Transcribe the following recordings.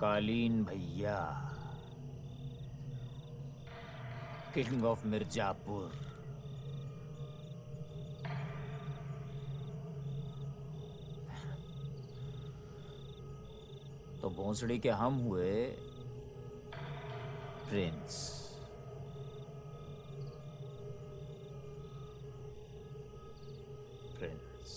कालीन भैया, king of Mirzapur. तो भोंसड़ी के हम हुए प्रिंस। प्रिंस।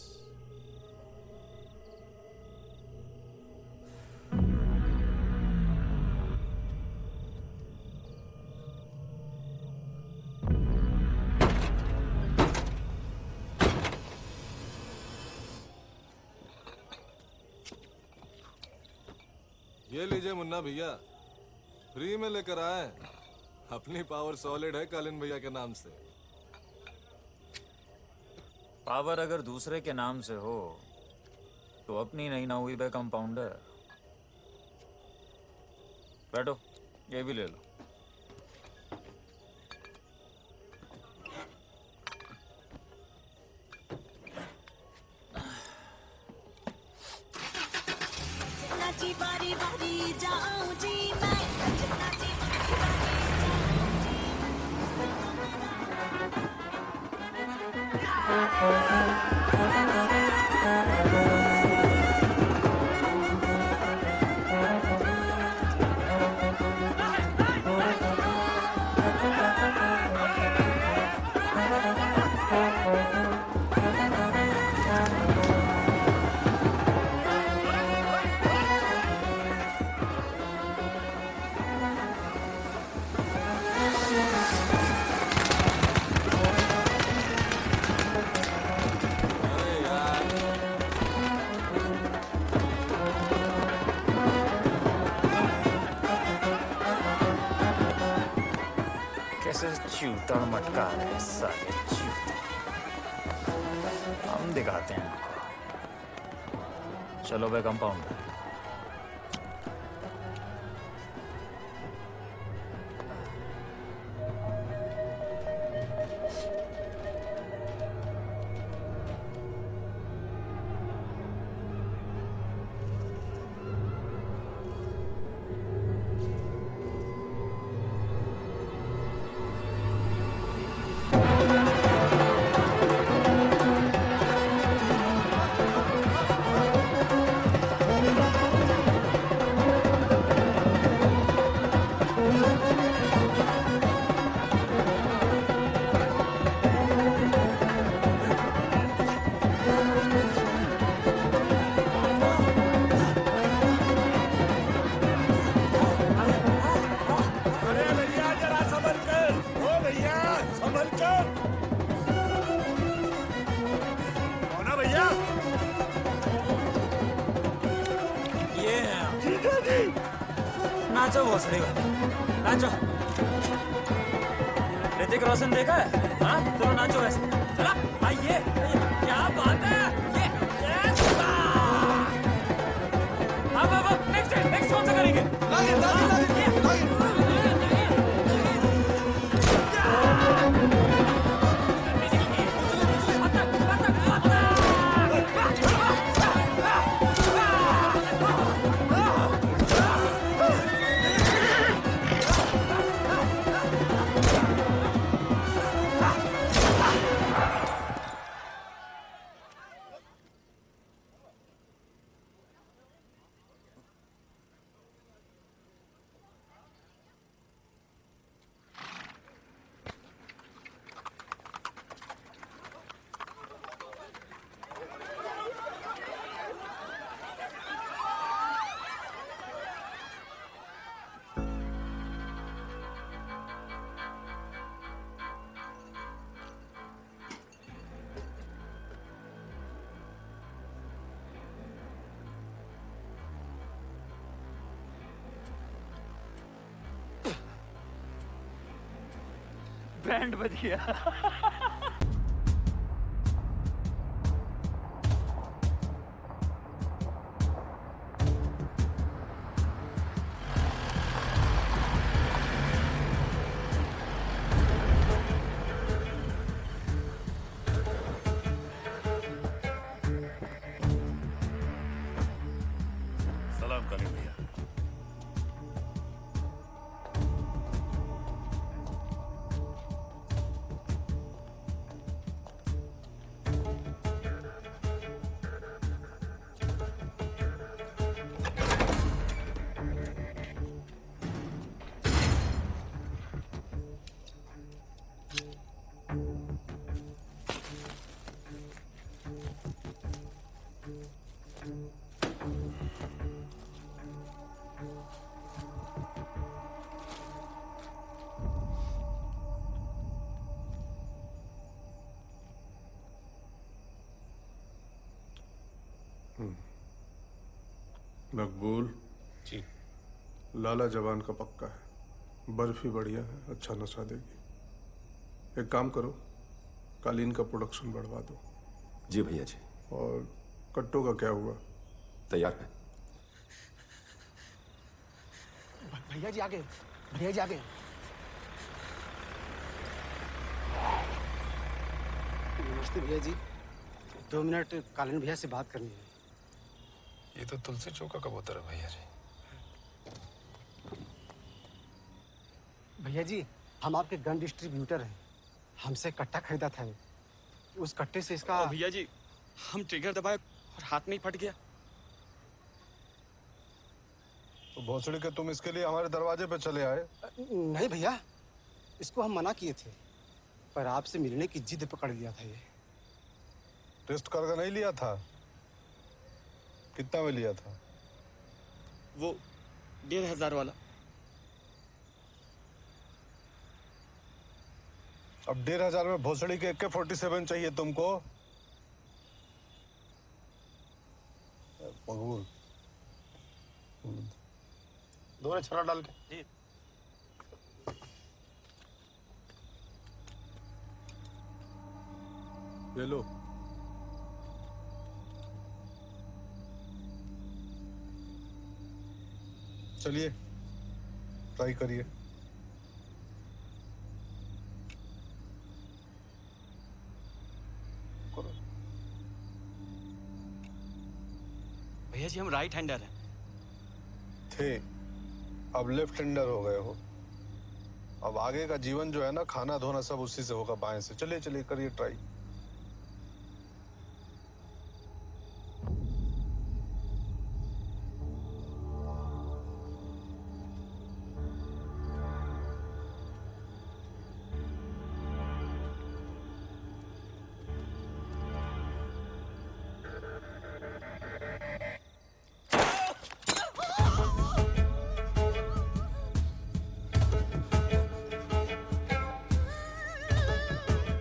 ये लीजिए मुन्ना भैया, फ्री में लेकर आए। अपनी पावर सॉलिड है कालीन भैया के नाम से। पावर अगर दूसरे के नाम से हो तो अपनी नहीं ना हुई बे कंपाउंडर। बैठो, ये भी ले लो। जी बारी बारी जाऊं जी मैं सजना जी अरे यार, कैसे चूतर मटका रहे साले चूते। हम दिखाते हैं इनको। चलो बे कंपाउंडर। अरे भैया जरा संभल कर। ओ भैया संभल कर। कौन है भैया? ये हैं हम। ठीक है जी। नाचो भोसड़ी वाले, नाचो। ऋतिक रोशन देखा है? हाँ, चलो नाचो वैसे। चला, आइए, क्या बात है? अब नेक्स्ट कौन सा करेंगे? बैंड बज गया। सलाम कालीन भैया। मकबूल। जी। लाला जवान का पक्का है, बर्फी बढ़िया है, अच्छा नशा देगी। एक काम करो, कालीन का प्रोडक्शन बढ़वा दो। जी भैया जी। और कट्टों का क्या हुआ? तैयार है। भैया जी आगे, भैया जी आगे। नमस्ते भैया जी, 2 मिनट कालीन भैया से बात करनी है। ये तो तुलसी चौका कबूतर है भैया जी। भैया जी, हम आपके गन डिस्ट्रीब्यूटर हैं। हमसे कट्टा खरीदा था, उस कट्टे से इसका। भैया जी, हम ट्रिगर दबाए और हाथ में ही फट गया। तो भोसड़ी के तुम इसके लिए हमारे दरवाजे पे चले आए? नहीं भैया, इसको हम मना किए थे, पर आपसे मिलने की जिद पकड़ लिया था ये। टेस्ट करके नहीं लिया था? कितना में लिया था? वो 1,500 वाला। अब 1,500 में भोसड़ी के AK-47 चाहिए तुमको? मकबूल, दो छरा डाल के। जी। ये लो। चलिए, ट्राई करिए। भैया जी, हम राइट हैंडर हैं। थे, अब लेफ्ट हैंडर हो गए हो। अब आगे का जीवन जो है ना, खाना धोना सब उसी से होगा, बाएं से। चलिए चलिए, करिए ट्राई।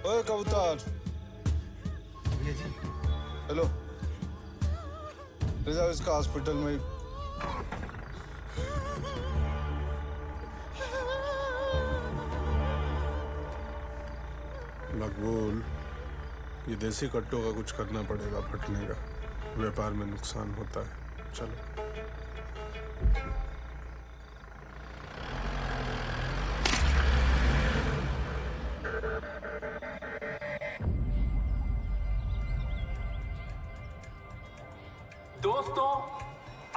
ओए कबूतर, भैया जी, हेलो, ले जाओ इसका हॉस्पिटल में। मकबूल, ये देसी कट्टों का कुछ करना पड़ेगा, फटने का। व्यापार में नुकसान होता है। चलो। दोस्तों,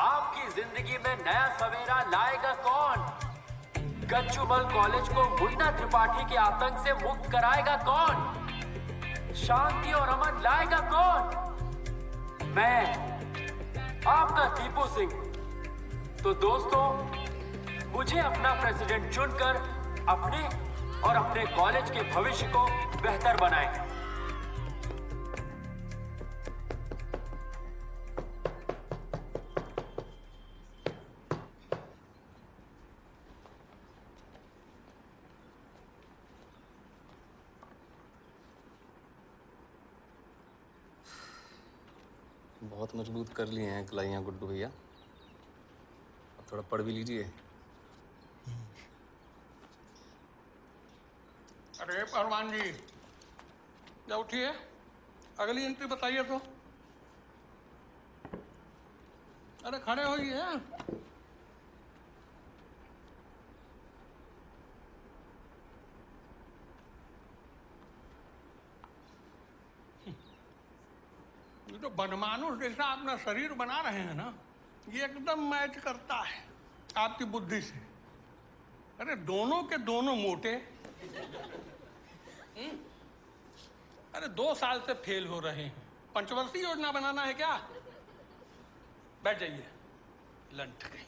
आपकी जिंदगी में नया सवेरा लाएगा कौन? गच्चूमल कॉलेज को मुन्ना त्रिपाठी के आतंक से मुक्त कराएगा कौन? शांति और अमन लाएगा कौन? मैं, आपका दीपू सिंह। तो दोस्तों, मुझे अपना प्रेसिडेंट चुनकर अपने और अपने कॉलेज के भविष्य को बेहतर बनाएं। बहुत मजबूत कर लिए हैं कलाइयाँ गुड्डू भैया। अब थोड़ा पढ़ भी लीजिए। अरे पहलवान जी, जा उठिए, अगली एंट्री बताइए तो। अरे खड़े होइए। ये तो बनमानुष जैसा अपना शरीर बना रहे हैं ना, ये एकदम मैच करता है आपकी बुद्धि से। अरे दोनों के दोनों मोटे। अरे 2 साल से फेल हो रहे हैं। पंचवर्षीय योजना बनाना है क्या? बैठ जाइए, लंठ कहीं।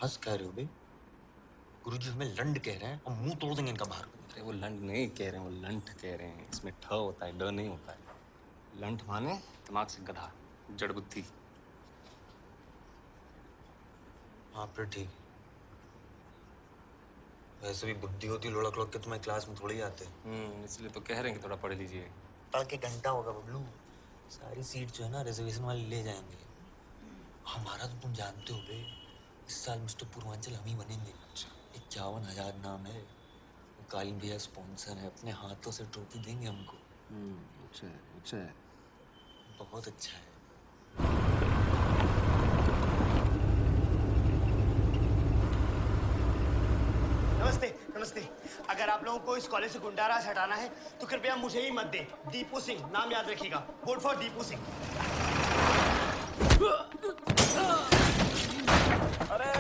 हंस कह रहे हो बे? गुरुजी हमें लंड कह रहे हैं और मुंह तोड़ देंगे इनका बाहर। अरे वो लंड नहीं कह रहे हैं, वो लंठ कह रहे हैं। इसमें ठ होता है, ड नहीं होता है। लंठ माने दिमाग से गधा, जड़ बुद्धि। हाँ फिर ठीक। वैसे भी बुद्धि होती लोड़क लोग के तुम्हें क्लास में थोड़ी आते। इसलिए तो कह रहे हैं कि थोड़ा पढ़ लीजिए। पढ़ के घंटा होगा बबलू। सारी सीट जो है ना रिजर्वेशन वाले ले जाएंगे। हमारा तो तुम जानते हो बे, इस साल मिस्टर पूर्वांचल हम ही बनेंगे। 51,000 नाम है। कालीन भैया स्पॉन्सर है, अपने हाथों से ट्रॉफी देंगे हमको। अच्छा है, अच्छा है। बहुत अच्छा है। नमस्ते नमस्ते। अगर आप लोगों को इस कॉलेज से गुंडाराज हटाना है तो कृपया मुझे ही मत दे। दीपू सिंह नाम याद रखिएगा। Vote for Deepu Singh. अरे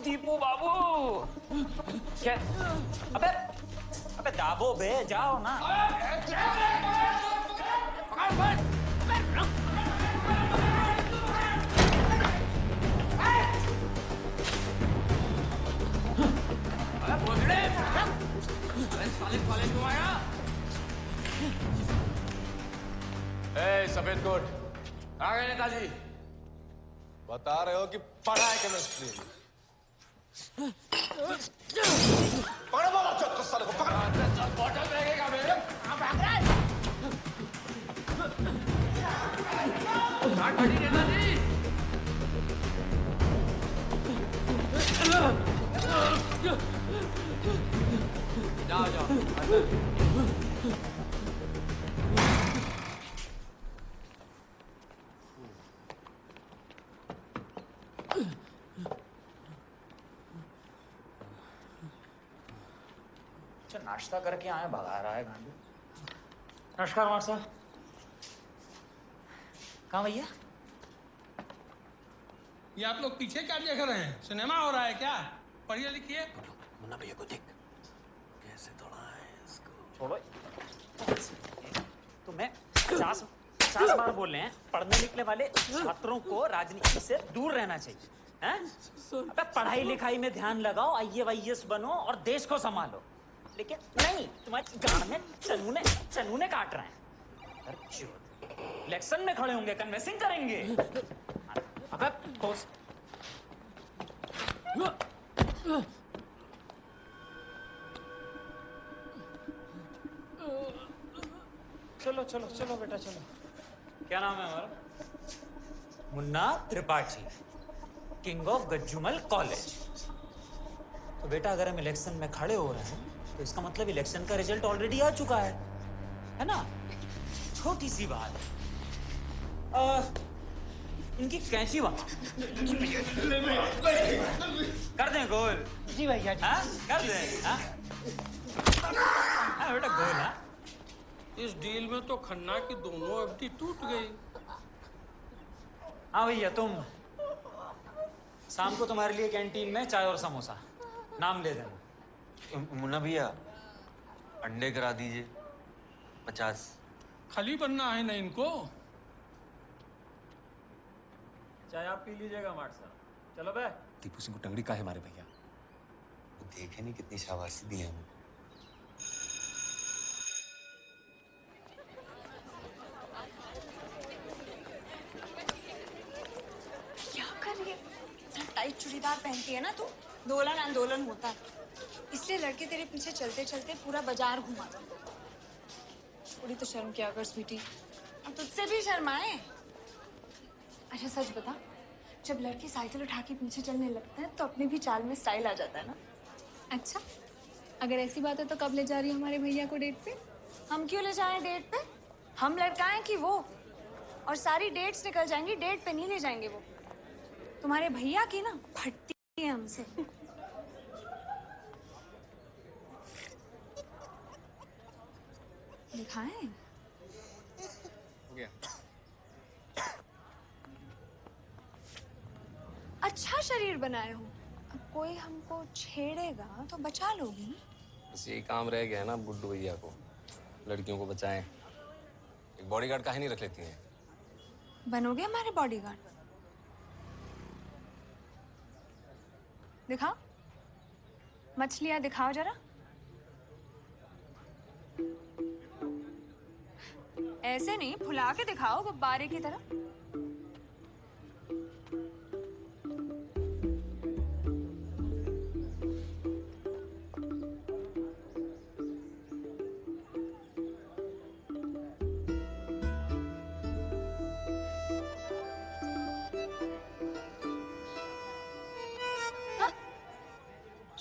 दीपू बाबू क्या? अबे अबे दाबो बे, जाओ ना। सफेद कोट आ गए नेताजी। बता रहे हो कि पढ़ा है केमिस्ट्री? पकड़ो बाबा, चल साले को पकड़। बॉटल फेंकेगा मेरे। नेताजी जाओ जाओ। अच्छा नाश्ता करके आए, भगा रहा है गांडू। नमस्कार मार साहब। कहाँ भैया? ये आप लोग पीछे क्या देख रहे हैं? सिनेमा हो रहा है क्या? पढ़िए लिखिए। मुन्ना भैया को देख कैसे तोड़ा है इसको। छोड़ो। तुम्हें 50 बार बोल रहे हैं पढ़ने लिखने वाले छात्रों को राजनीति से दूर रहना चाहिए। हैं? अबे पढ़ाई लिखाई में ध्यान लगाओ, IAS बनो और देश को संभालो। लेकिन नहीं, तुम्हारी गांड में चनूने काट रहे हैं। इलेक्शन में खड़े होंगे, कन्विंसिंग करेंगे। अबे ठोस। चलो चलो चलो बेटा चलो। क्या नाम है हमारा? Munna Tripathi, king of Gajjumal college. तो बेटा अगर हम इलेक्शन में खड़े हो रहे हैं तो इसका मतलब इलेक्शन का रिजल्ट ऑलरेडी आ चुका है ना? छोटी सी बात। इनकी कैंची वहां कर दें गोल। जी भैया जी। हाँ कर दें। हाँ बेटा गोल। हाँ इस डील में तो खन्ना की दोनों अवधि टूट गई। हाँ भैया, तुम शाम को तुम्हारे लिए कैंटीन में चाय और समोसा। नाम ले देना। मुन्ना भैया अंडे करा दीजिए 50। खाली बनना है ना इनको। चाय आप पी लीजिएगा मार्ट साहब। चलो बे। दीपू सिंह को टंगड़ी का है मारे भैया। देखे नहीं कितनी शाबाशी दी है हमें। क्या कर रही है? इतना टाइट चूड़ीदार पहनती है ना तू, दोलन आंदोलन होता है। इसलिए लड़के तेरे पीछे चलते चलते पूरा बाजार घुमाते। थोड़ी तो शर्म किया कर स्वीटी। अब तुझसे भी शर्माए। अच्छा सच बता, जब लड़के साइकिल उठा के पीछे चलने लगते हैं तो अपने भी चाल में स्टाइल आ जाता है ना? अच्छा, अगर ऐसी बात है तो कब ले जा रही हो हमारे भैया को डेट पे? हम क्यों ले जाएं डेट पे? हम लड़काएं कि वो? और सारी डेट्स निकल जाएंगी, डेट पे नहीं ले जाएंगे वो। तुम्हारे भैया की ना फटती है हमसे। दिखाएं? हो गया। अच्छा शरीर बनाए हो। अब कोई हमको छेड़ेगा तो बचा लोगी? बस यही काम रह गया है ना बुड्ढू भैया को, लड़कियों को बचाएं। एक बॉडीगार्ड काहे नहीं रख लेती हैं? बनोगे हमारे बॉडीगार्ड? दिखाओ, मछलियां दिखाओ जरा। ऐसे नहीं, फुला के दिखाओ गुब्बारे की तरह।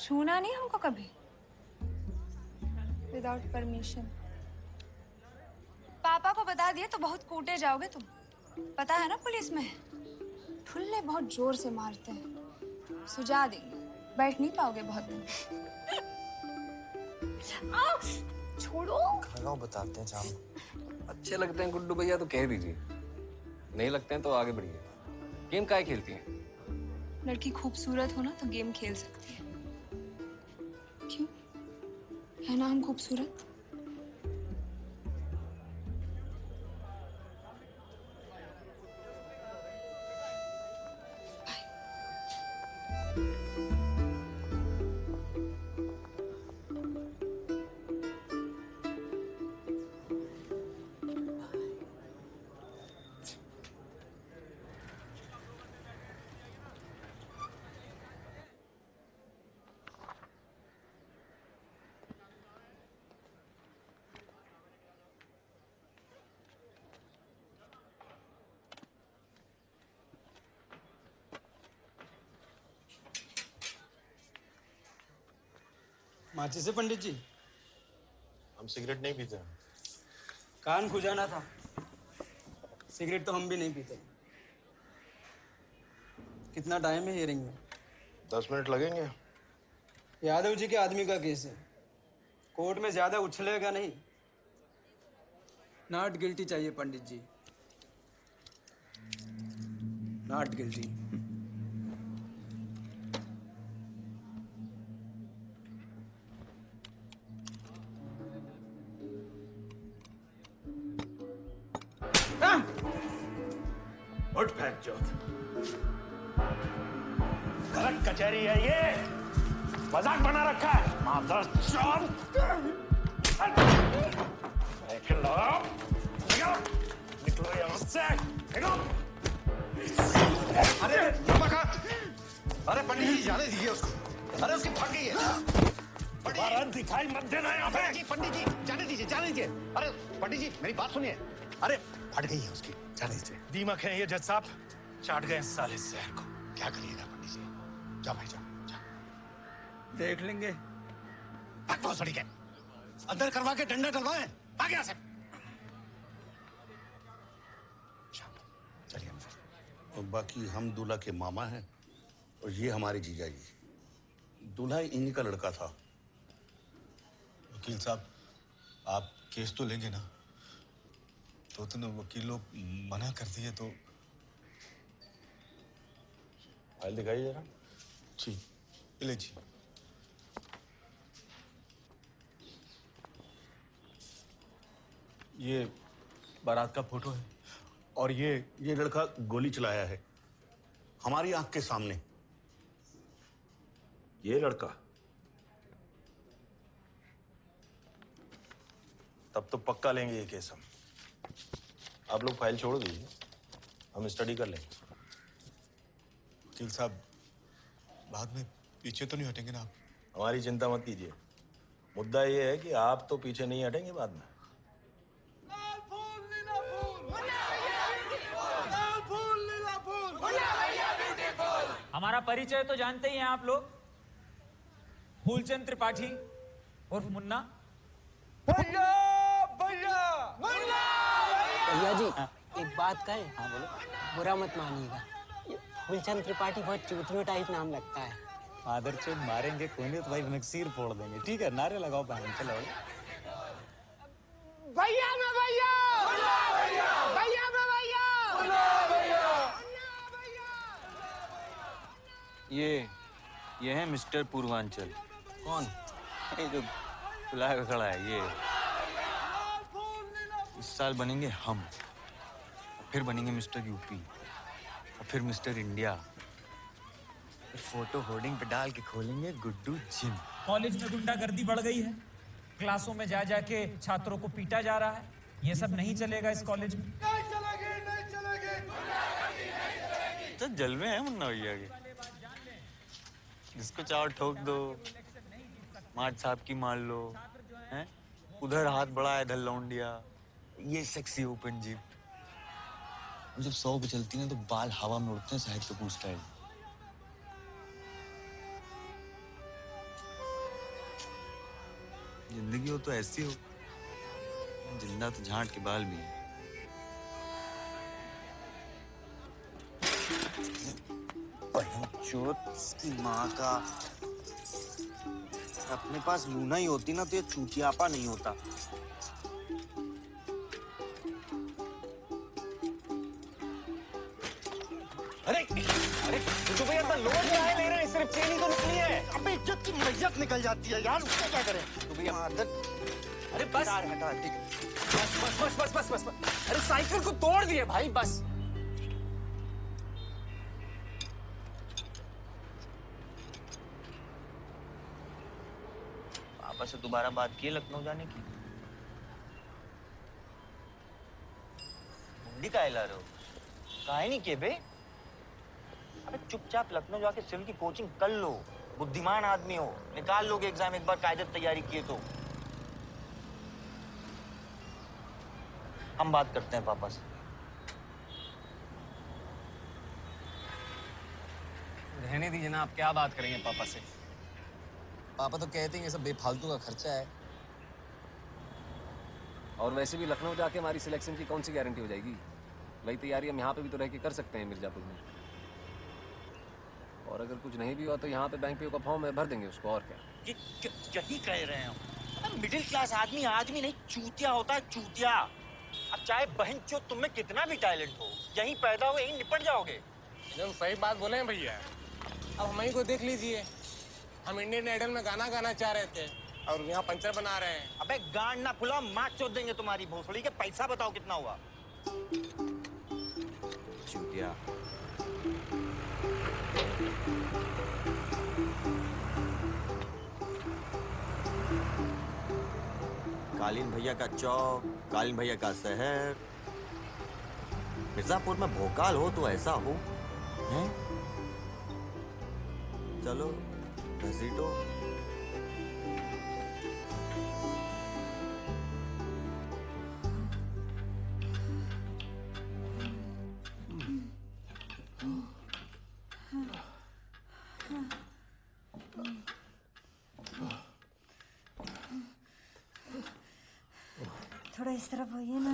छूना नहीं हमको कभी विदाउट परमिशन। पापा को बता दिया तो बहुत कूटे जाओगे तुम। पता है ना पुलिस में ठुल्ले बहुत जोर से मारते हैं। सुझा देंगे, बैठ नहीं पाओगे बहुत दिन। छोड़ो। लगाओ, बताते हैं जाम। अच्छे लगते हैं गुड्डू भैया तो कह दीजिए, नहीं लगते हैं तो आगे बढ़िए। गेम काय खेलती हैं? लड़की खूबसूरत हो ना तो गेम खेल सकती है। क्यों? है ना हम खूबसूरत? माची से पंडित जी, हम सिगरेट नहीं पीते। कान खुजाना था। सिगरेट तो हम भी नहीं पीते। कितना टाइम है हियरिंग में? 10 मिनट लगेंगे। यादव जी के आदमी का केस है, कोर्ट में ज्यादा उछलेगा नहीं। नॉट गिल्टी चाहिए पंडित जी, नॉट गिल्टी। उठ फेंक चौथ। गलत कचहरी है ये, मजाक बना रखा है। माधर चौथ। निकलो यहाँ से, निकलो। अरे पंडित जी जाने दीजिए उसको। अरे उसकी फट गई है। दोबारा दिखाई मत देना यहाँ पे। पंडित जी जाने दीजिए, जाने दीजिए। अरे पंडित जी मेरी बात सुनिए। अरे फट गई है उसकी, जाने दीजिए। दीमक है ये जज साहब, चाट गए साले जहर को। क्या करिएगा पंडित जी? जाओ भाई जाओ। देख लेंगे। बकवास सड़ी के अंदर करवा के डंडा डलवाएं। आ गया सर। चलिए। और बाकी हम दूल्हा के मामा हैं और ये हमारे जीजा जी। दूल्हा इन्हीं का लड़का था। वकील साहब आप केस तो लेंगे ना? तो वकील लोग मना कर दिए तो फाइल दिखाइए जरा। जी ले जी। ये बारात का फोटो है और ये लड़का गोली चलाया है हमारी आंख के सामने। ये लड़का? तब तो पक्का लेंगे ये केस हम। आप लोग फाइल छोड़ दीजिए, हम स्टडी कर लेंगे। वकील साहब बाद में पीछे तो नहीं हटेंगे ना आप? हमारी चिंता मत कीजिए, मुद्दा ये है कि आप तो पीछे नहीं हटेंगे बाद में। हमारा परिचय तो जानते ही हैं आप लोग, फूलचंद त्रिपाठी उर्फ मुन्ना। भैया जी एक बात कहे। हाँ बोलो। बुरा मत मानिएगा, फूलचंद त्रिपाठी बहुत चूतियों टाइप नाम लगता है। फादर चोद मारेंगे कोई नहीं तो भाई नक्सीर फोड़ देंगे। ठीक है, नारे लगाओ बहन। चलो भैया में भैया, भैया में भैया। ये है मिस्टर पूर्वांचल। कौन? ये जो बुलाया खड़ा है ये। इस साल बनेंगे हम, फिर बनेंगे मिस्टर यूपी, और फिर मिस्टर इंडिया। फिर फोटो होर्डिंग पे डाल के खोलेंगे गुड्डू जिम। कॉलेज में गुंडागर्दी बढ़ गई है, क्लासों में जा जाके छात्रों को पीटा जा रहा है। ये सब नहीं चलेगा इस कॉलेज में। तो जलवे हैं मुन्ना भैया के, जिसको चाहो ठोक दो, मार्च साहब की मार लो, हैं? उधर हाथ बढ़ाया, इधर लौंडिया। ये सेक्सी ओपन जिप जब 100 पे चलती है तो बाल हवा में उड़ते हैं, साहित्य कपूर स्टाइल। जिंदगी हो तो ऐसी हो, जिंदा तो झांट के बाल भी है। बहनचोद की माँ का, अपने पास लूना ही होती ना तो ये चूतियापा नहीं होता। अरे अरे तो भैया इतना लोड क्या है ले रहे हैं, सिर्फ चेन ही तो निकली है। अबे इज्जत की मैयत निकल जाती है यार, उसका क्या करें। तो भैया आदत, अरे बस हटा, ठीक है। बस बस बस बस बस बस बस। अरे साइकिल को तोड़ दिए भाई, बस। पापा से दोबारा बात की है लखनऊ जाने की? मुंडी काहे ला रहे हो? काहे नहीं किए बे? अबे चुपचाप लखनऊ जाके सिविल की कोचिंग कर लो। बुद्धिमान आदमी हो, निकाल लोगे एग्जाम एक बार कायदे तैयारी किए तो। हम बात करते हैं पापा से। रहने दीजिए ना, आप क्या बात करेंगे पापा से। पापा तो कहते हैं ये सब बेफालतू का खर्चा है। और वैसे भी लखनऊ जाके हमारी सिलेक्शन की कौन सी गारंटी हो जाएगी? वही तैयारी हम यहाँ पे भी तो रह के कर सकते हैं मिर्जापुर में। और अगर कुछ नहीं भी हुआ तो यहाँ पे बैंक पे का फॉर्म है, भर देंगे उसको, और क्या। यही कह रहे हैं हम। मिडिल क्लास आदमी आदमी नहीं चूतिया होता है, चूतिया। अब चाहे बहन चो तुम में कितना भी टैलेंट हो, यहीं पैदा हो यहीं निपट जाओगे। एकदम सही बात बोले हैं भैया। अब हमें को देख लीजिए, हम इंडियन आइडल में गाना गाना चाह रहे थे और यहाँ पंचर बना रहे हैं। अबे गांड ना फुला, मार चोद देंगे तुम्हारी भोसड़ी के। पैसा बताओ कितना हुआ? चूतिया। कालीन भैया का चौक, कालीन भैया का शहर। मिर्जापुर में भोकाल हो तो ऐसा हो, हैं? चलो घसीटो। थोड़ा इस तरफ होइए ना।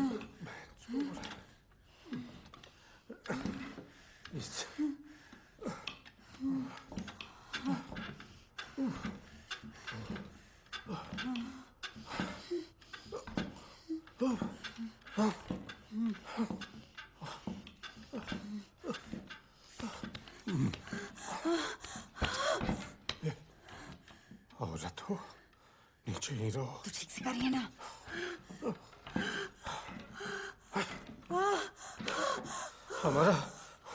औरत हो, नीचे ही रहो। तू ठीक से करिए ना। हमारा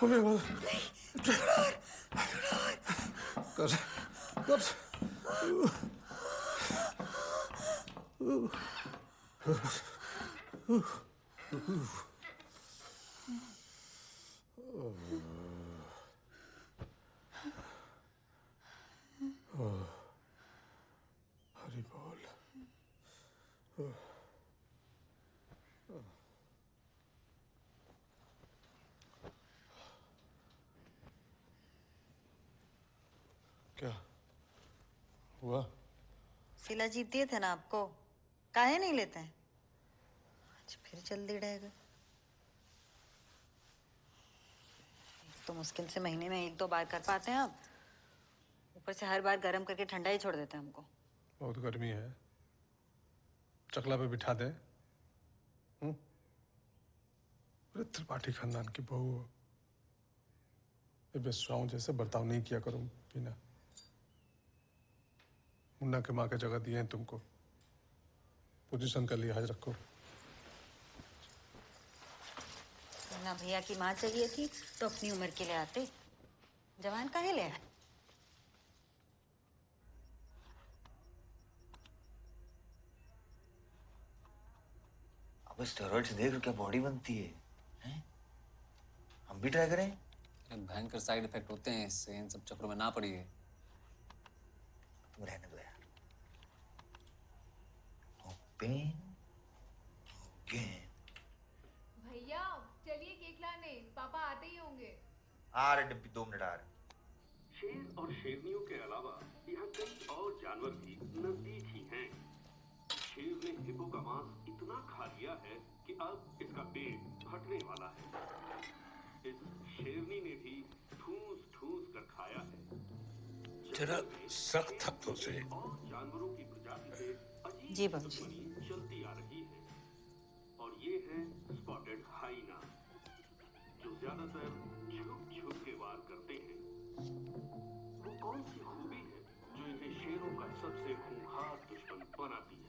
होने वाला कर हरि बोल। क्या हुआ? सिला जीत दिए थे ना आपको, काहे नहीं लेते हैं? आज फिर जल्दी रह गए। तो मुश्किल से महीने में 1-2 बार कर पाते हैं आप, ऊपर से हर बार गर्म करके ठंडा ही छोड़ देते हैं हमको। बहुत गर्मी है, चकला पे बिठा दे। अरे त्रिपाठी खानदान की बहू हो, ये बेसुराओं जैसे बर्ताव नहीं किया करूं बिना। मुन्ना के माँ के जगह दिए हैं तुमको, पोजीशन का लिहाज रखो। मुन्ना भैया की माँ चाहिए थी तो अपनी उम्र के लिए आते, जवान काहे ले आए? अब स्टेरॉइड्स देख लो क्या बॉडी बनती है, हैं? हम भी ट्राई करें? भयंकर साइड इफेक्ट होते हैं इससे, इन सब चक्रों में ना पड़िए। तुम रहने दो यार। No pain, no gain. भैया चलिए केक लाने, पापा आते ही होंगे। आ रहे डिब्बी, 2 मिनट आ रहे। शेर और शेरनियों के अलावा यहाँ कई और जानवर भी नजदीक ही हैं। हिप्पो का मांस इतना खा लिया है कि अब इसका पेट फटने वाला है। इस शेरनी ने भी ठूस ठूस कर खाया है। जरा सख्त हाथों से। और जानवरों की प्रजाति से अजीब जी बाबूजी। दुश्मनी चलती आ रही है। और ये है स्पॉटेड हाइना, जो ज्यादातर छुप छुप के वार करते हैं। वो कौन सी खूबी है जो इन्हें शेरों का सबसे खूंखार दुश्मन बनाती है?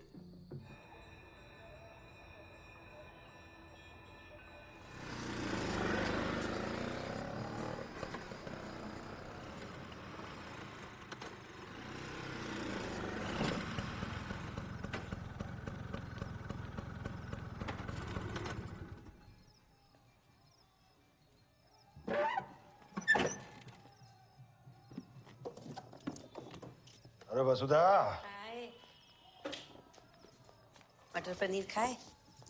अरे वसुधा, मटर पनीर खाए,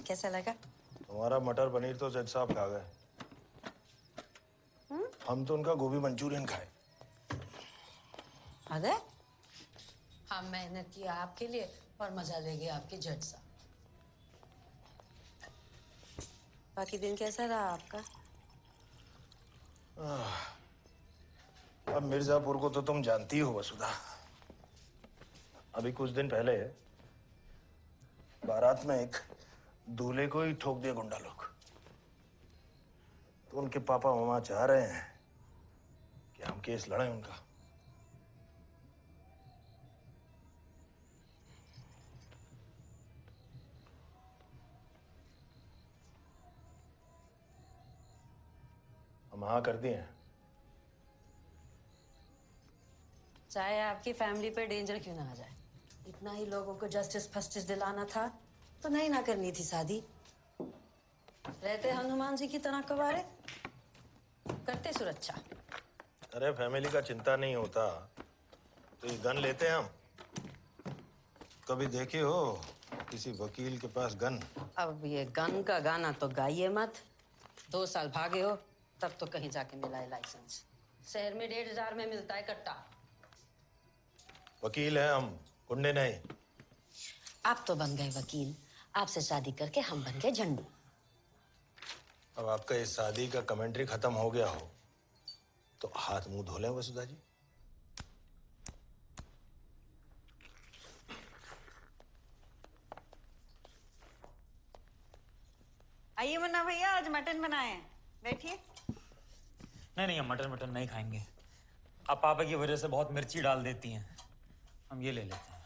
कैसा लगा? तुम्हारा मटर पनीर तो जज साहब खा गए। हम तो उनका गोभी मंचूरियन खाए। अरे हम मेहनत की आपके लिए और मजा लेंगे आपके जज साहब। बाकी दिन कैसा रहा आपका? अब मिर्जापुर को तो तुम जानती हो वसुधा। अभी कुछ दिन पहले बारात में एक दूल्हे को ही ठोक दिया गुंडा लोग। तो उनके पापा मामा चाह रहे हैं कि हम केस लड़ें उनका। हम हाँ कर दिए हैं। चाहे आपकी फैमिली पे डेंजर क्यों ना आ जाए, इतना ही लोगों को जस्टिस फस्टिस दिलाना था तो नहीं ना करनी थी शादी। रहते हनुमान जी की तरह कवारे, करते सुरक्षा। अरे फैमिली का चिंता नहीं होता तो ये गन लेते हैं हम। कभी देखे हो किसी वकील के पास गन? अब ये गन का गाना तो गाइए मत। 2 साल भागे हो तब तो कहीं जाके मिला है लाइसेंस। शहर में 1,500 में मिलता है कट्टा। वकील हैं हम, गुंडे नहीं। आप तो बन गए वकील, आपसे शादी करके हम बन गए झंडू। अब आपका इस शादी का कमेंट्री खत्म हो गया हो तो हाथ मुंह धो लें वसुधा जी। आइए मुन्ना भैया, आज मटन बनाए हैं, बैठिए। नहीं हम मटन नहीं खाएंगे। आप पापा की वजह से बहुत मिर्ची डाल देती हैं। हम ये ले लेते हैं।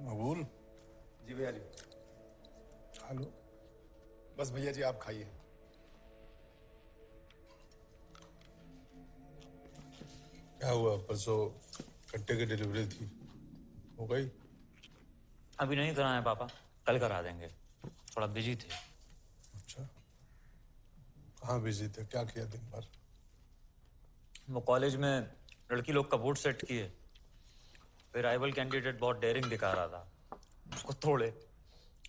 मकबूल जी भैया जी। हेलो। बस भैया जी आप खाइए। क्या हुआ? परसों कट्टे की डिलीवरी थी, हो गई? अभी नहीं कराए पापा, कल करा देंगे। थोड़ा बिजी थे। अच्छा, कहाँ बिजी थे? क्या किया दिन भर? वो कॉलेज में लड़की लोग का वोट सेट किए। फिर राइवल कैंडिडेट बहुत डेयरिंग दिखा रहा था, उसको तोड़े।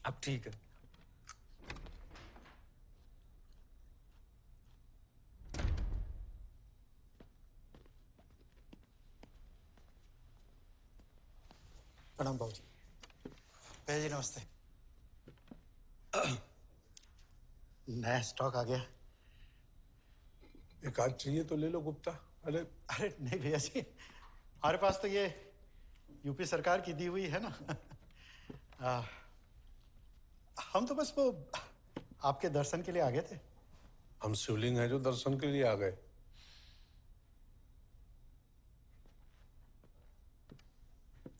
अब ठीक है। प्रणाम बाबूजी। भैया जी नमस्ते। नया स्टॉक आ गया। एक आध चाहिए तो ले लो गुप्ता। अरे अरे नहीं भैया जी, हमारे पास तो ये यूपी सरकार की दी हुई है ना। हम तो बस वो आपके दर्शन के लिए आ गए थे। हम शिवलिंग है जो दर्शन के लिए आ गए।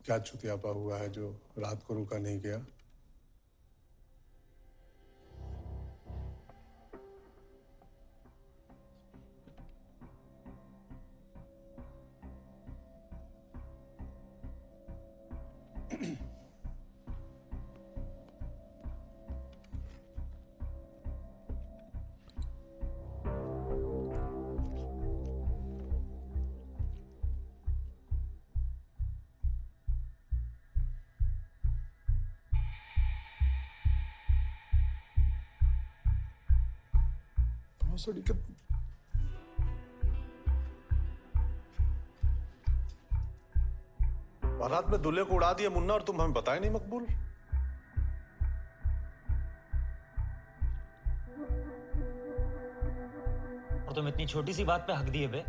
क्या चुतियापा हुआ है जो रात को रुका नहीं गया? बारात में दूल्हे को उड़ा दिया मुन्ना और तुम हमें बताए नहीं मकबूल। और तुम इतनी छोटी सी बात पे हक दिए बे।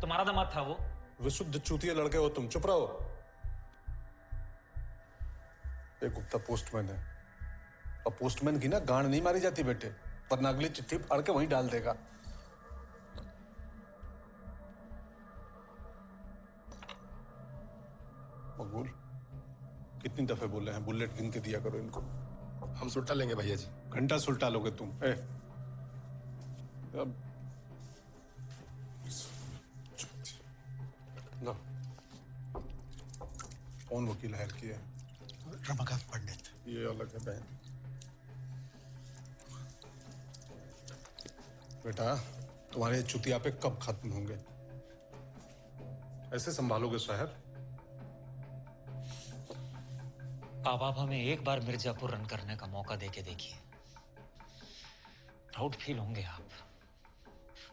तुम्हारा दामाद था वो। विशुद्ध चूतिया लड़के हो तुम, चुप रहो। एक गुप्ता पोस्टमैन है और पोस्टमैन की ना गांड नहीं मारी जाती बेटे, वरना अगली चिट्ठी फाड़ के वहीं डाल देगा। मकबूल, कितनी दफे बोले हैं बुलेट गिन के दिया करो इनको। हम सुलटा लेंगे भैया जी। घंटा सुलटा लोगे तुम। अब लो, कौन वकील हायर किया है? रमाकांत पंडित। ये अलग है बहन। बेटा, तुम्हारे चुतिया पे कब खत्म होंगे? ऐसे संभालोगे शहर? आप हमें एक बार मिर्जापुर रन करने का मौका देके देखिए, प्राउड फील होंगे आप।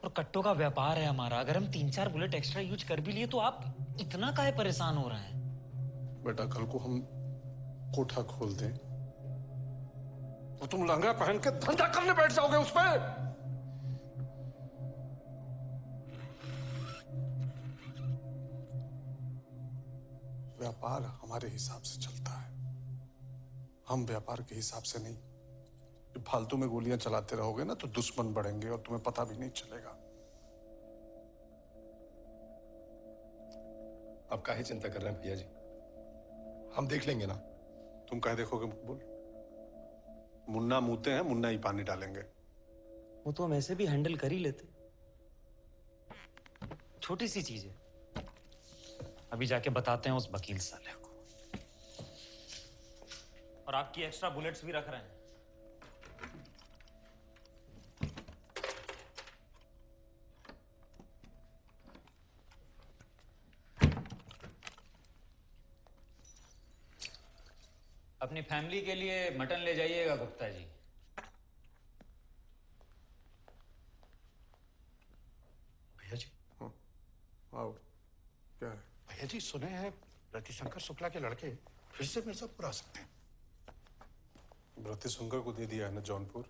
और कट्टों का व्यापार है हमारा, अगर हम 3-4 बुलेट एक्स्ट्रा यूज कर भी लिए तो आप इतना काहे परेशान हो रहे हैं? बेटा, कल को हम कोठा खोल दें तो तुम लहंगा पहन के धंधा करने बैठ जाओगे उस पे। व्यापार हमारे हिसाब से चलता है, हम व्यापार के हिसाब से नहीं। जब फालतू में गोलियां चलाते रहोगे ना तो दुश्मन बढ़ेंगे और तुम्हें पता भी नहीं चलेगा। आप काहे चिंता कर रहे हैं भैया जी, हम देख लेंगे ना। तुम काहे देखोगे मकबूल? मुन्ना मुंहते हैं, मुन्ना ही पानी डालेंगे। वो तो हम ऐसे भी हैंडल कर ही लेते, छोटी सी चीज है। अभी जाके बताते हैं उस वकील साले को। और आपकी एक्स्ट्रा बुलेट्स भी रख रहे हैं। अपनी फैमिली के लिए मटन ले जाइएगा गुप्ता जी। भैया जी। आओ, क्या है? भैया जी, सुने हैं रतिशंकर शुक्ला के लड़के फिर से मिर्जापुर आ सकते हैं। रतिशंकर को दे दिया है ना जौनपुर,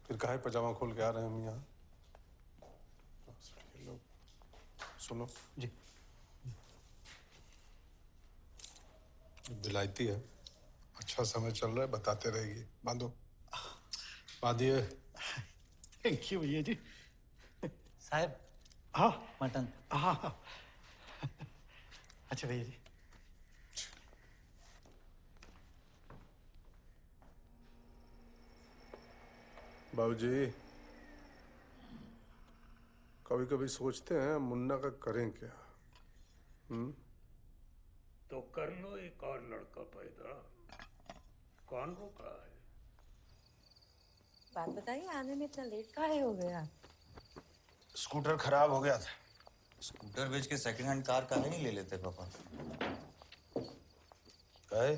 फिर काहे पजामा खोल के आ रहे हैं हम यहाँ? ये लोग सुनो जी। विलायती है, अच्छा समय चल रहा है, बताते रहेगी। बांधो, बांधिए। थैंक यू भैया जी। साहब। हाँ, मटन। हाँ। अच्छा भैया जी। बाबूजी, कभी कभी सोचते हैं मुन्ना का करें क्या? तो कर लो एक और लड़का पैदा, कौन रोक रहा है? बात बताइए, आने में इतना लेट काहे हो गया? स्कूटर खराब हो गया था। स्कूटर बेच के सेकंड हैंड कार काहे नहीं ले लेते पापा? काहे?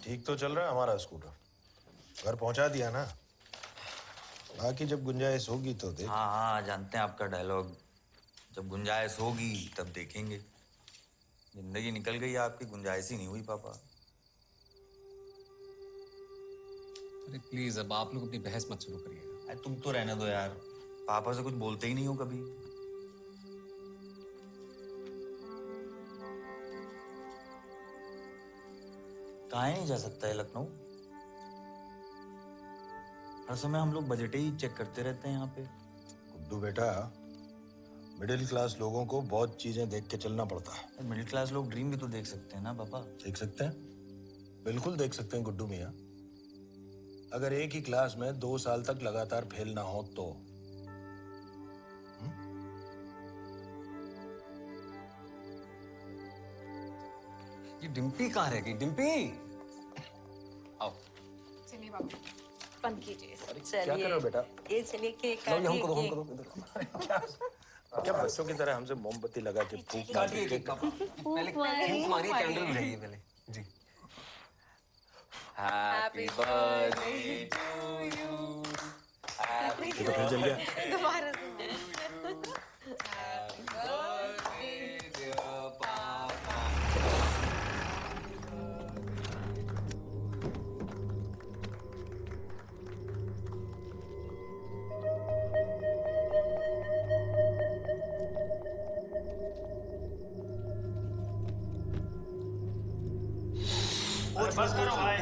ठीक तो चल रहा है हमारा स्कूटर, घर पहुंचा दिया ना। बाकी जब गुंजाइश होगी तो देख। हाँ हाँ, जानते हैं आपका डायलॉग, जब गुंजाइश होगी तब देखेंगे। जिंदगी निकल गई आपकी, गुंजाइश ही नहीं हुई पापा। अरे प्लीज अब आप लोग अपनी बहस मत शुरू करिएगा। अरे तुम तो रहने दो यार, पापा से कुछ बोलते ही नहीं हो कभी। काहे नहीं जा सकता है लखनऊ? हर समय हम लोग बजट ही चेक करते रहते हैं यहाँ पे। गुड्डू बेटा, मिडिल क्लास लोगों को बहुत चीजें देख के चलना पड़ता है। मिडिल क्लास लोग ड्रीम भी तो देख सकते हैं ना पापा। देख सकते हैं, बिल्कुल देख सकते हैं गुड्डू मियाँ। अगर एक ही क्लास में 2 साल तक लगातार फेल ना हो तो। ये डिम्पी कहाँ रह गई? डिम्पी आओ। चलिए बाबू, बंद कीजिए। क्या कर रहे हो बेटा? ये चलिए केक क्या बच्चों की तरह हमसे मोमबत्ती लगा के फूक मारते हैं? पहले फूक मारिए, कैंडल बुझाइए पहले जी। Happy birthday to you. ये तो फिर जल गया। दोबारा हैप्पी बर्थडे डियर पापा। बस करो भाई।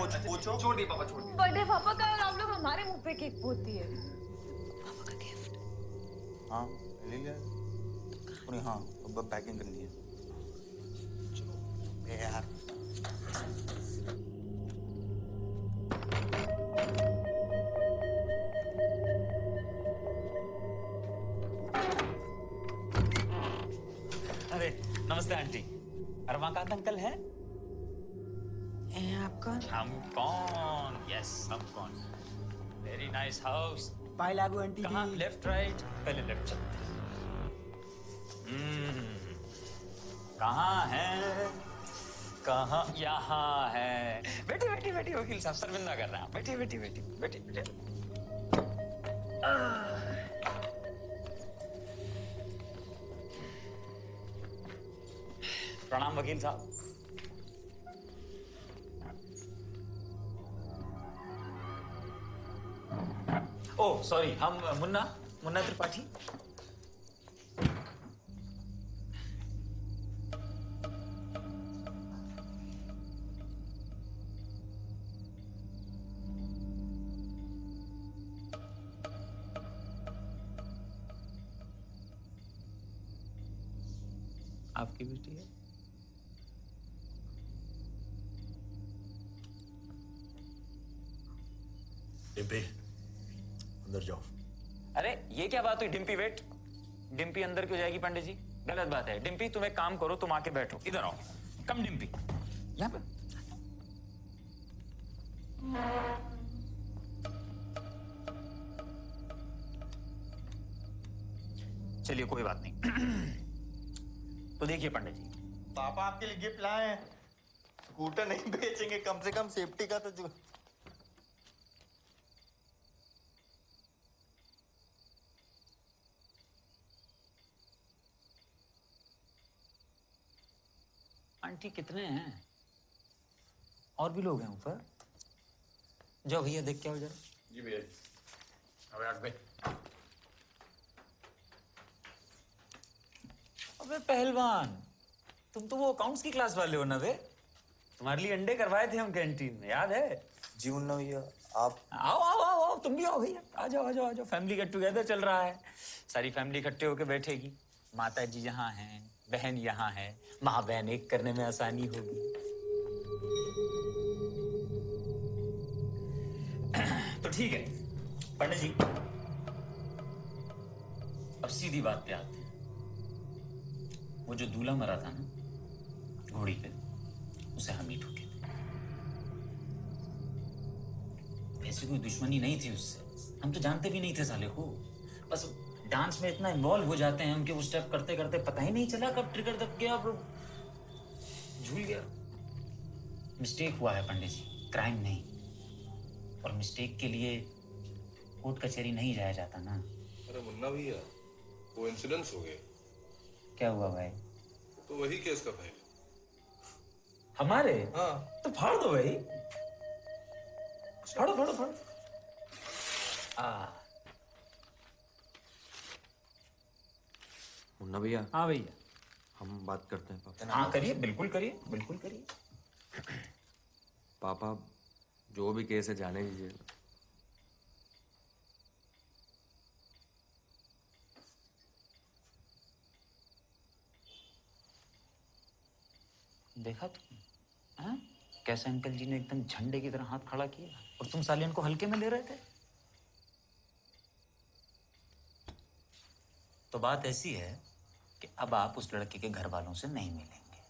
छोड़ दिए पापा, छोड़ दिए। बर्थडे पापा का और आप लोग हमारे मुंह पे केक पोती है। हाँ ले लिया नहीं। हाँ अब पैकिंग करनी है। चलो यार अरे नमस्ते आंटी। रमाकांत अंकल है? आप कौन? हम कौन? यस हम कौन। Very nice house. पाए लागू आंटी कहाँ? Left right? पहले लेफ्ट चलते हैं। कहाँ है? कहाँ? यहाँ है। बैठी बैठी बैठी वकील साहब शर्मिंदा कर रहा है। बैठी बैठी बैठी बैठी बैठी। प्रणाम वकील साहब। ओह सॉरी, हम मुन्ना त्रिपाठी। आपकी बेटी है? डिम्पी अंदर जाओ। अरे ये क्या बात हुई? डिम्पी वेट। डिम्पी अंदर क्यों जाएगी पंडित जी? गलत बात है। डिम्पी तुम एक काम करो, तुम आके बैठो। इधर आओ। कम डिम्पी यहाँ पे। चलिए कोई बात नहीं। तो देखिए पंडित जी, पापा आपके लिए गिफ्ट लाए हैं। स्कूटर नहीं बेचेंगे, कम से कम सेफ्टी का तो जो। आंटी कितने हैं? और भी लोग हैं ऊपर? जाओ भैया देख के आओ जरा। जी भैया। अबे आगे। अबे पहलवान, तुम तो वो अकाउंट्स की क्लास वाले हो ना बे? तुम्हारे लिए अंडे करवाए थे हम कैंटीन में, याद है? जी मुन्ना भैया आप आओ आओ आओ आओ, तुम भी आओ भैया। आ जाओ आ जाओ आ जाओ। फैमिली गेट टुगेदर चल रहा है। सारी फैमिली इकट्ठे होकर बैठेगी। माता जी यहाँ हैं, बहन यहाँ है। माँ बहन एक करने में आसानी होगी। तो ठीक है पंडित जी, अब सीधी बात पे आते हैं। वो जो दूल्हा मरा था ना घोड़ी पे, उसे हम ही ठोके थे। वैसे कोई दुश्मनी नहीं थी उससे, हम तो जानते भी नहीं थे साले को। बस डांस में इतना इन्वॉल्व हो जाते हैं हम कि वो स्टेप करते करते पता ही नहीं चला कब ट्रिगर दब गया, झूल गया। मिस्टेक हुआ है पंडित जी, क्राइम नहीं। और मिस्टेक के लिए कोर्ट कचहरी नहीं जाया जाता ना। अरे मुन्ना भैया, कोइंसिडेंस हो गया। क्या हुआ भाई? तो वही केस का फाइल हमारे? हाँ। तो फाड़ दो भाई, फाड़ो फाड़ो फाड़ो। मुन्ना भैया। हाँ भैया। हम बात करते हैं पापा। हाँ करिए, बिल्कुल करिए, बिल्कुल करिए। पापा जो भी केस है जाने दीजिए। देखा तुम? हाँ? कैसे अंकल जी ने एकदम झंडे की तरह हाथ खड़ा किया और तुम साले इनको हल्के में ले रहे थे। तो बात ऐसी है कि अब आप उस लड़के के घर वालों से नहीं मिलेंगे,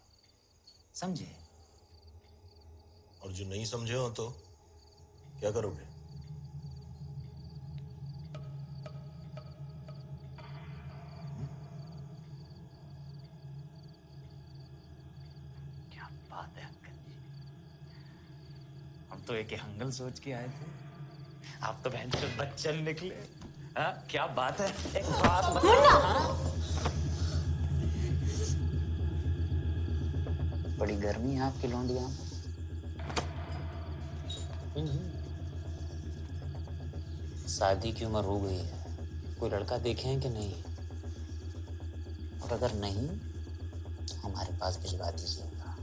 समझे? और जो नहीं समझे हो तो क्या करोगे? क्या बात है अंकल जी, हम तो एक हंगल सोच के आए थे, आप तो बहन से बच्चन निकले। हाँ क्या बात है। एक बात बड़ी गर्मी है आपकी लौंडिया। शादी की उम्र हो गई है, कोई लड़का देखे हैं कि नहीं? और अगर नहीं हमारे पास भिजवा दीजिएगा,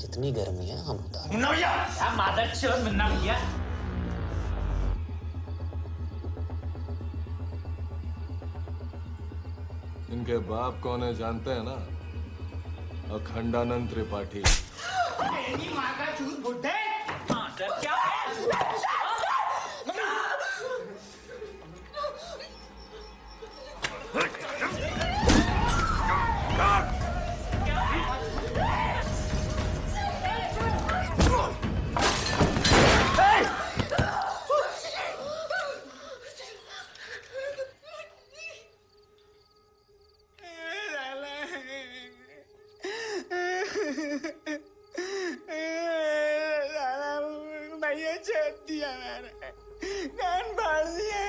जितनी गर्मी है हम उतार। मुन्ना भैया, क्या मादरचोद मुन्ना भैया। इनके बाप कौन है जानते हैं ना? अखंडानंद त्रिपाठी। तेरी माँ का चूत बुड्ढे। क्या भैया छेद दिया मैंने, कान फाड़ दिए।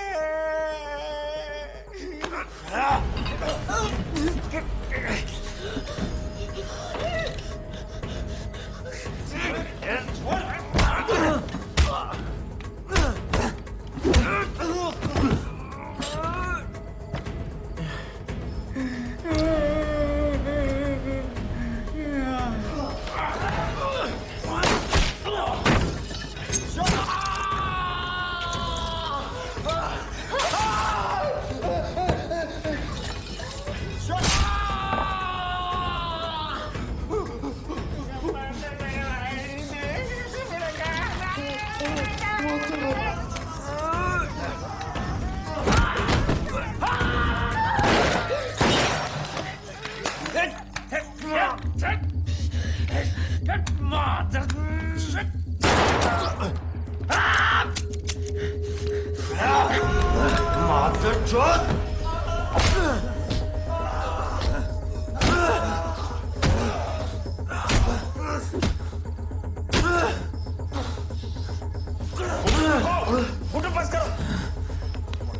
उठो, बस करो।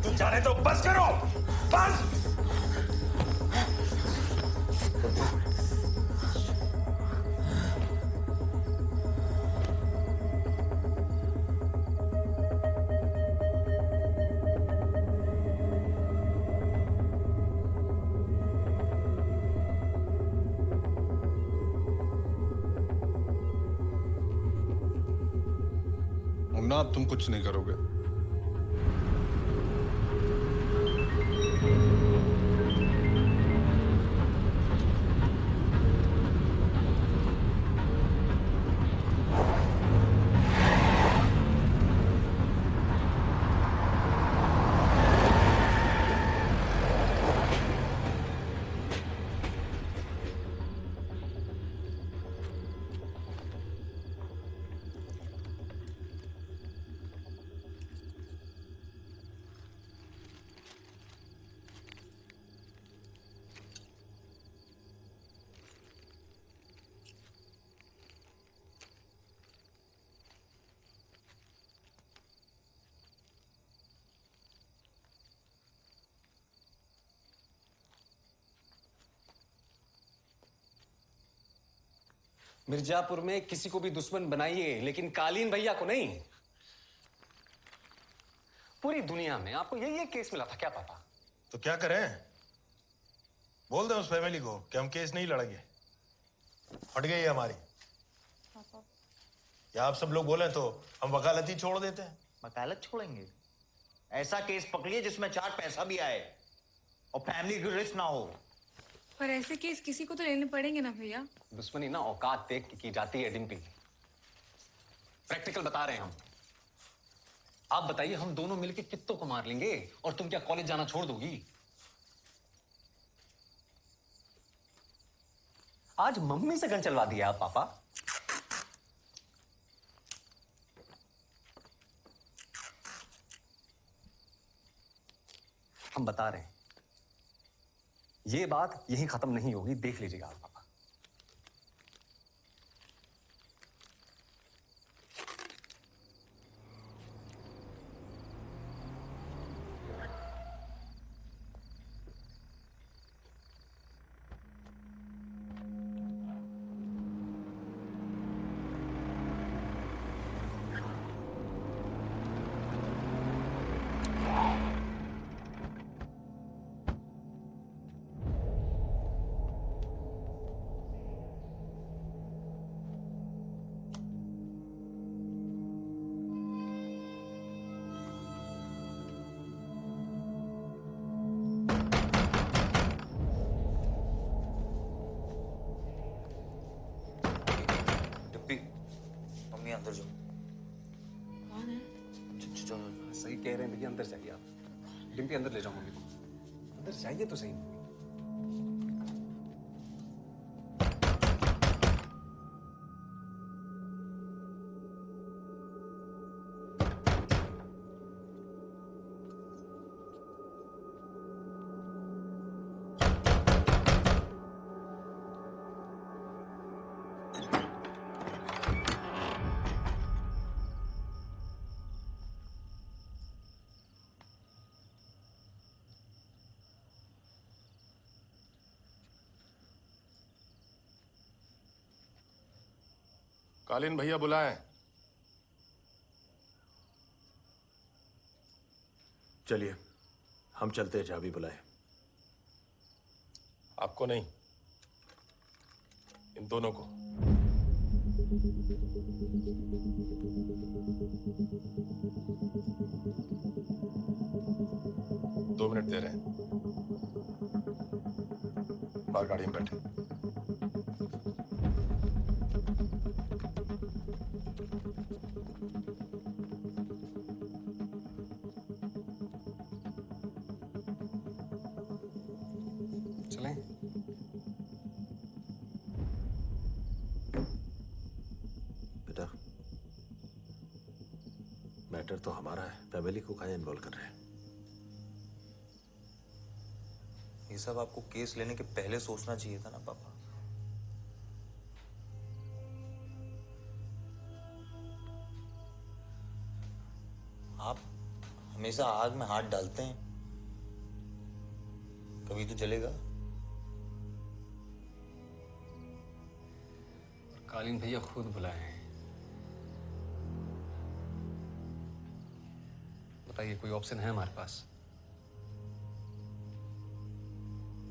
तुम जाने दो, बस करो, बस। मुन्ना, अब तुम कुछ नहीं करोगे। मिर्जापुर में किसी को भी दुश्मन बनाइए, लेकिन कालीन भैया को नहीं। पूरी दुनिया में आपको यही एक केस मिला था क्या पापा? तो क्या करें? बोल दे उस फैमिली को कि हम केस नहीं लड़ेंगे, हट गई है हमारी। या आप सब लोग बोले तो हम वकालत ही छोड़ देते हैं। वकालत छोड़ेंगे? ऐसा केस पकड़िए जिसमें 4 पैसा भी आए और फैमिली की रिस्क ना हो। पर ऐसे केस किसी को तो लेने पड़ेंगे ना भैया। दुश्मनी ना औकात देख के की जाती है डिम्पी। प्रैक्टिकल बता रहे हैं हम। आप बताइए, हम दोनों मिलके कित्तों को मार लेंगे और तुम क्या कॉलेज जाना छोड़ दोगी? आज मम्मी से गन चलवा दिया आप पापा। हम बता रहे हैं, ये बात यहीं खत्म नहीं होगी, देख लीजिएगा आप पापा। कह रहे हैं भैया अंदर जाइए आप। डिम्पी अंदर ले जाओ मम्मी को, अंदर जाइए तो सही। कालीन भैया बुलाएं। चलिए हम चलते हैं, चाबी बुलाए। आपको नहीं, इन दोनों को। दो मिनट दे रहे हैं, बाहर गाड़ी में बैठे। चलें? बेटा, मैटर तो हमारा है, फैमिली को काहे इन्वॉल्व कर रहे हैं? ये सब आपको केस लेने के पहले सोचना चाहिए था ना पापा। आप हमेशा आग में हाथ डालते हैं, कभी तो जलेगा। और कालीन भैया खुद बुलाए हैं। बताइए कोई ऑप्शन है हमारे पास?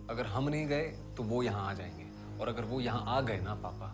अगर हम नहीं गए तो वो यहां आ जाएंगे, और अगर वो यहां आ गए ना पापा,